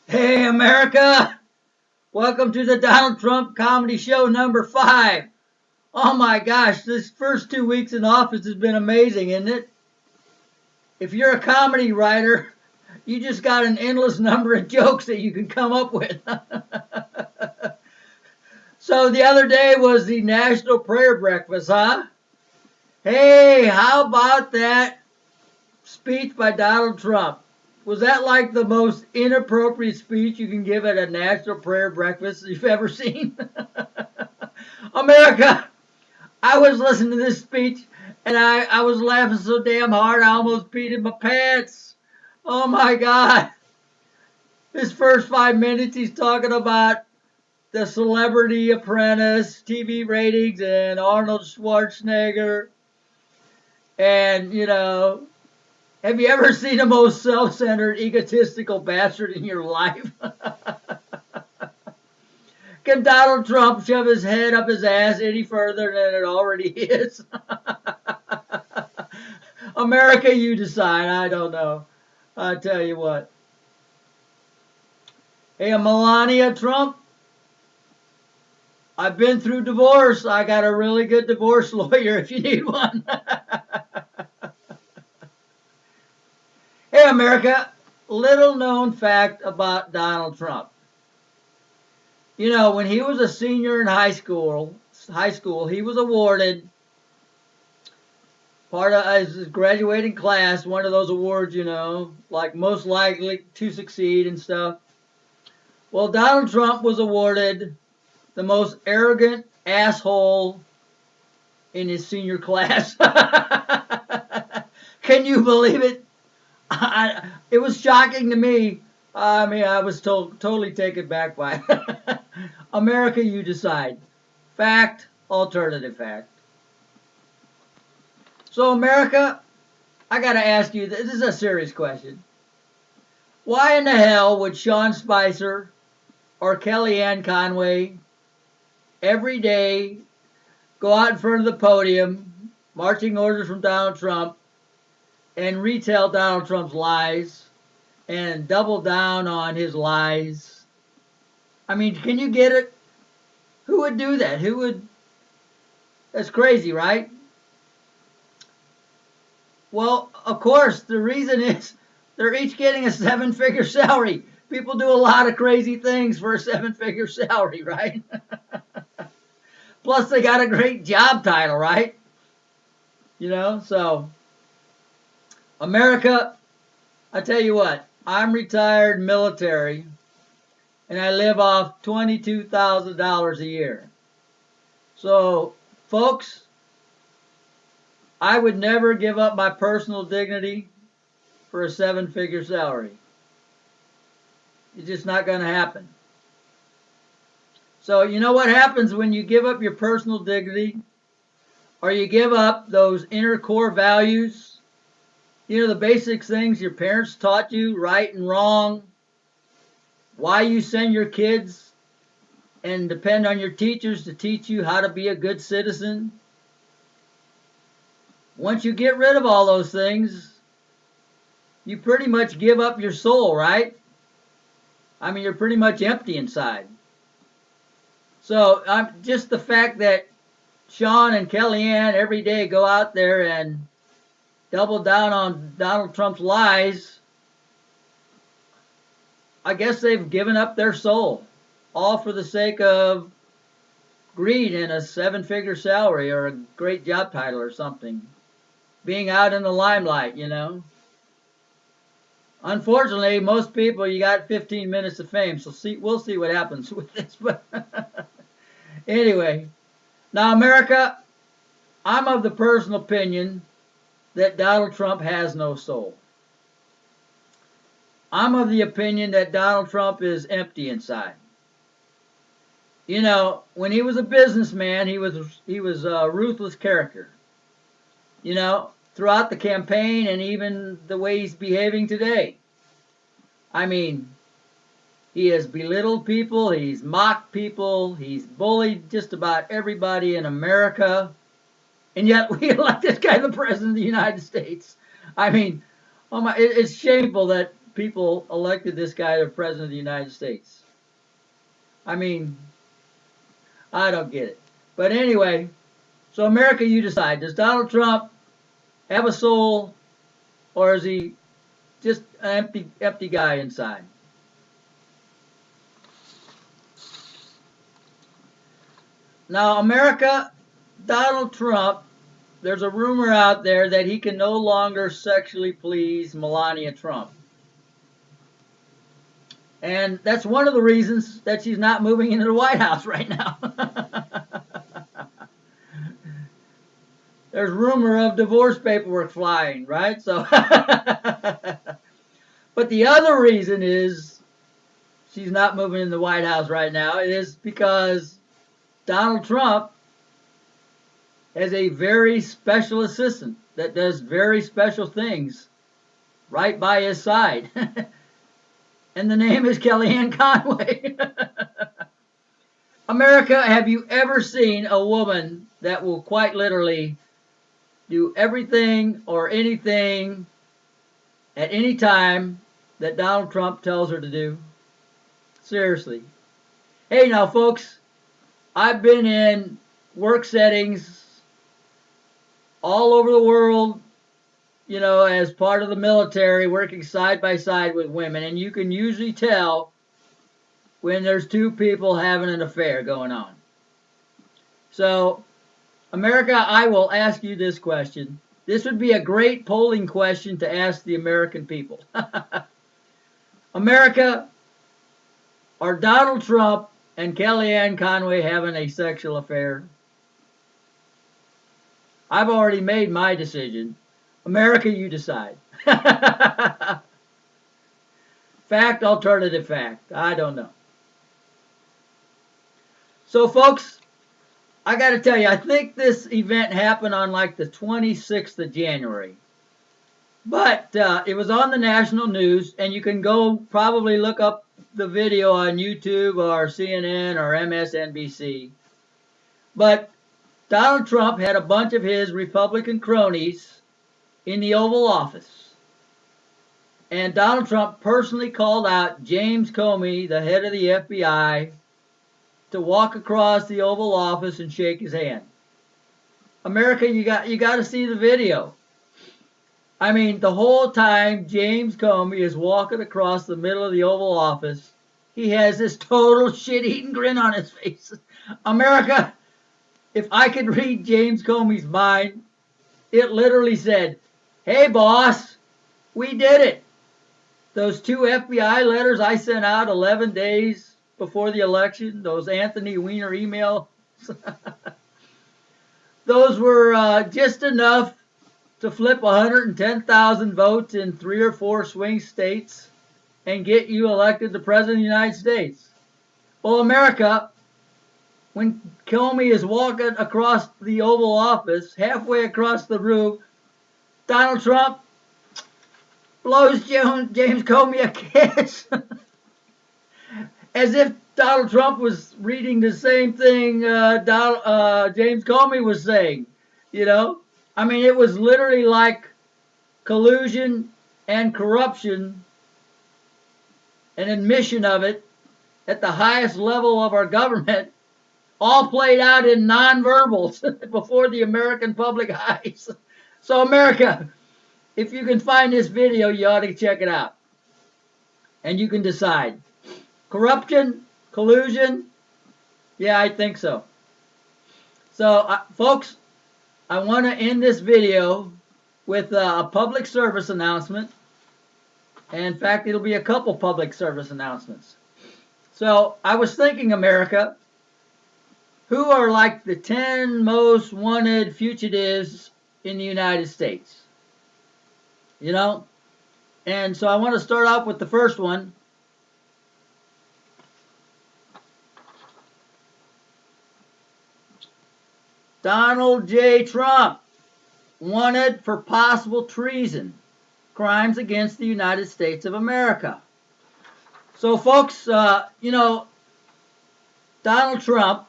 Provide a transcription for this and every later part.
Hey, America! Welcome to the Donald Trump Comedy Show number 5. Oh my gosh, this first 2 weeks in office has been amazing, isn't it? If you're a comedy writer, you just got an endless number of jokes that you can come up with. So the other day was the National Prayer Breakfast, huh? Hey, how about that speech by Donald Trump? Was that like the most inappropriate speech you can give at a National Prayer Breakfast you've ever seen? America, I was listening to this speech and I was laughing so damn hard I almost peed in my pants. Oh my God. His first 5 minutes, he's talking about the Celebrity Apprentice, TV ratings, and Arnold Schwarzenegger. And, have you ever seen the most self centered, egotistical bastard in your life? Can Donald Trump shove his head up his ass any further than it already is? America, you decide. I don't know. I tell you what. Hey, Melania Trump, I've been through divorce. I got a really good divorce lawyer if you need one. Hey, America, little known fact about Donald Trump. When he was a senior in high school, he was awarded part of his graduating class, one of those awards, like most likely to succeed and stuff. Well, Donald Trump was awarded the most arrogant asshole in his senior class. Can you believe it? It was shocking to me. I mean, I was totally taken back by it. America, you decide. Fact, alternative fact. So, America, I got to ask you, this is a serious question. Why in the hell would Sean Spicer or Kellyanne Conway every day go out in front of the podium, marching orders from Donald Trump, and retell Donald Trump's lies and double down on his lies? I mean, can you get it? Who would do that? Who would? That's crazy, right? Well, of course, the reason is they're each getting a 7 figure salary. People do a lot of crazy things for a 7 figure salary, right? Plus, they got a great job title, right? So America, I tell you what, I'm retired military and I live off $22,000 a year. So, folks, I would never give up my personal dignity for a 7 figure salary. It's just not going to happen. So, you know what happens when you give up your personal dignity or you give up those inner core values? The basic things your parents taught you, right and wrong, why you send your kids and depend on your teachers to teach you how to be a good citizen. Once you get rid of all those things, you pretty much give up your soul, right? I mean, you're pretty much empty inside. So just the fact that Sean and Kellyanne every day go out there and double down on Donald Trump's lies, I guess they've given up their soul, all for the sake of greed and a 7 figure salary or a great job title or something. Being out in the limelight. Unfortunately, most people, you got 15 minutes of fame, so we'll see what happens with this. But anyway, now America, I'm of the personal opinion that Donald Trump has no soul. I'm of the opinion that Donald Trump is empty inside. When he was a businessman, he was a ruthless character. Throughout the campaign and even the way he's behaving today. I mean, he has belittled people, he's mocked people, he's bullied just about everybody in America, and yet we elect this guy the president of the United States. I mean, it's shameful that people elected this guy to president of the United States. I mean, I don't get it. But anyway, so America, you decide. Does Donald Trump have a soul, or is he just an empty guy inside? Now, America, Donald Trump, there's a rumor out there that he can no longer sexually please Melania Trump. And that's one of the reasons that she's not moving into the White House right now. There's rumor of divorce paperwork flying, right? So, but the other reason is she's not moving in the White House right now is because Donald Trump has a very special assistant that does very special things right by his side. And the name is Kellyanne Conway. America, have you ever seen a woman that will quite literally do everything or anything at any time that Donald Trump tells her to do? Seriously. Hey now folks, I've been in work settings all over the world, you know, as part of the military, working side by side with women, and you can usually tell when there's two people having an affair going on. So, America, I will ask you this question. This would be a great polling question to ask the American people. America, are Donald Trump and Kellyanne Conway having a sexual affair? I've already made my decision. America, you decide. Fact, alternative fact. I don't know. So, folks, I got to tell you, I think this event happened on like the 26th of January. But it was on the national news, and you can go probably look up the video on YouTube or CNN or MSNBC. But Donald Trump had a bunch of his Republican cronies in the Oval Office. And Donald Trump personally called out James Comey, the head of the FBI, to walk across the Oval Office and shake his hand. America, you got to see the video. I mean, the whole time James Comey is walking across the middle of the Oval Office, he has this total shit-eating grin on his face. America, if I could read James Comey's mind, it literally said, "Hey, boss, we did it. Those 2 FBI letters I sent out 11 days before the election, those Anthony Weiner emails, those were just enough to flip 110,000 votes in 3 or 4 swing states and get you elected the President of the United States." Well, America, when Comey is walking across the Oval Office, halfway across the room, Donald Trump blows James Comey a kiss. As if Donald Trump was reading the same thing James Comey was saying, you know? I mean, it was literally like collusion and corruption, an admission of it at the highest level of our government, all played out in nonverbals before the American public eyes. So America, if you can find this video, you ought to check it out. And you can decide. Corruption? Collusion? Yeah, I think so. So, folks, I want to end this video with a public service announcement. And in fact, it'll be a couple public service announcements. So, I was thinking, America, who are like the 10 most wanted fugitives in the United States? You know? And so I want to start off with the first one. Donald J. Trump, wanted for possible treason, crimes against the United States of America. So, folks, you know, Donald Trump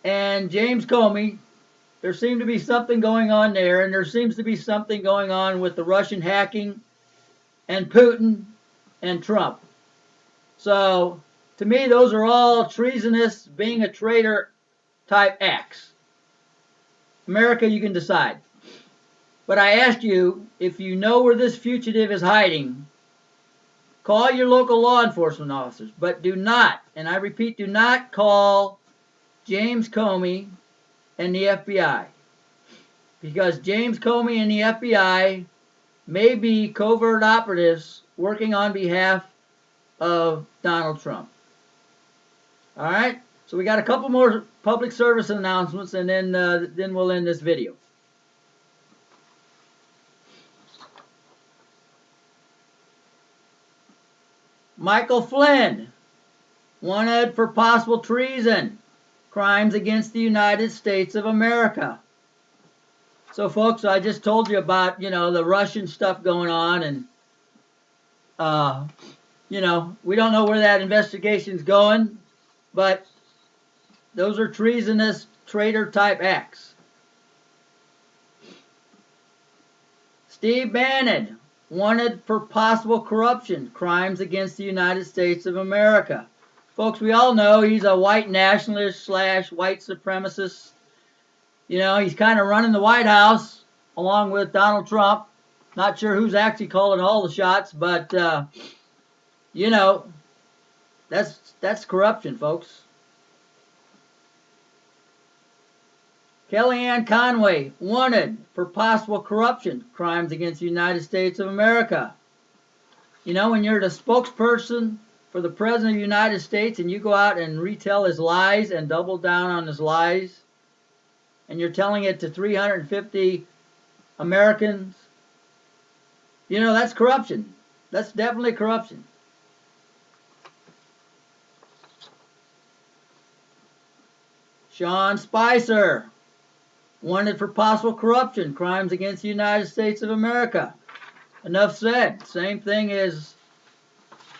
and James Comey, there seemed to be something going on there, and there seems to be something going on with the Russian hacking and Putin and Trump. So, to me, those are all treasonous, being a traitor type acts. America, you can decide. But I asked you, if you know where this fugitive is hiding, call your local law enforcement officers. But do not, and I repeat, do not call James Comey and the FBI. Because James Comey and the FBI may be covert operatives working on behalf of Donald Trump. All right, so we got a couple more public service announcements, and then we'll end this video. Michael Flynn, wanted for possible treason, crimes against the United States of America. So, folks, I just told you about, the Russian stuff going on, and, we don't know where that investigation's going, but those are treasonous, traitor-type acts. Steve Bannon, wanted for possible corruption, crimes against the United States of America. Folks, we all know he's a white nationalist / white supremacist. He's kind of running the White House along with Donald Trump. Not sure who's actually calling all the shots, but, that's corruption, folks. Kellyanne Conway, wanted for possible corruption, crimes against the United States of America. When you're the spokesperson for the President of the United States and you go out and retell his lies and double down on his lies, and you're telling it to 350 Americans, that's corruption. That's definitely corruption. Sean Spicer, wanted for possible corruption, crimes against the United States of America. Enough said. Same thing as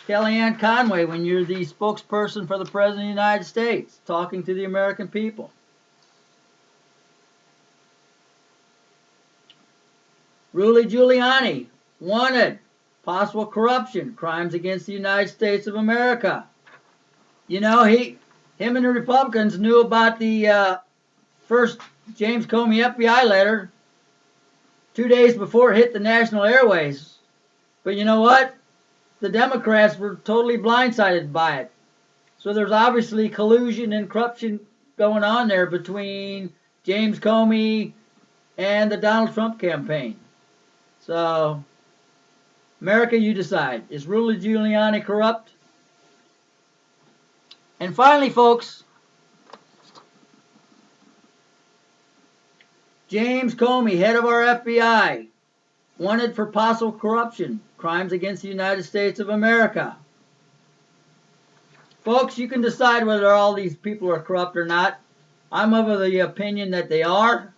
Kellyanne Conway when you're the spokesperson for the President of the United States, talking to the American people. Rudy Giuliani, wanted, possible corruption, crimes against the United States of America. Him and the Republicans knew about the first James Comey FBI letter 2 days before it hit the national airways. But you know what? The Democrats were totally blindsided by it. So there's obviously collusion and corruption going on there between James Comey and the Donald Trump campaign. So, America, you decide. Is Rudy Giuliani corrupt? And finally, folks, James Comey, head of our FBI, wanted for possible corruption, crimes against the United States of America. Folks, you can decide whether all these people are corrupt or not. I'm of the opinion that they are.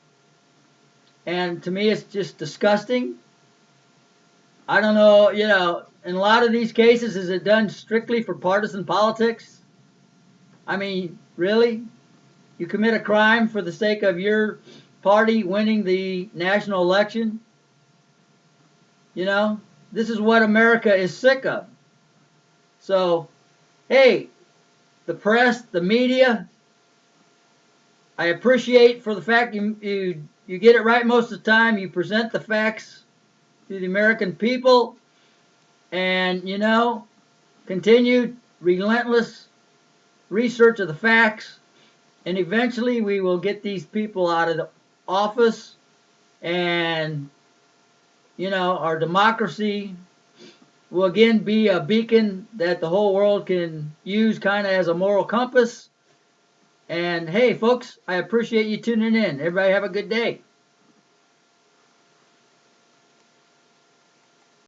And to me, it's just disgusting. I don't know, in a lot of these cases, is it done strictly for partisan politics? I mean, really? You commit a crime for the sake of your party winning the national election? This is what America is sick of. So, hey, the press, the media, I appreciate for the fact you get it right most of the time. You present the facts to the American people, and continue relentless research of the facts, and eventually we will get these people out of the office, and our democracy will again be a beacon that the whole world can use kind of as a moral compass. And hey folks, I appreciate you tuning in. Everybody have a good day.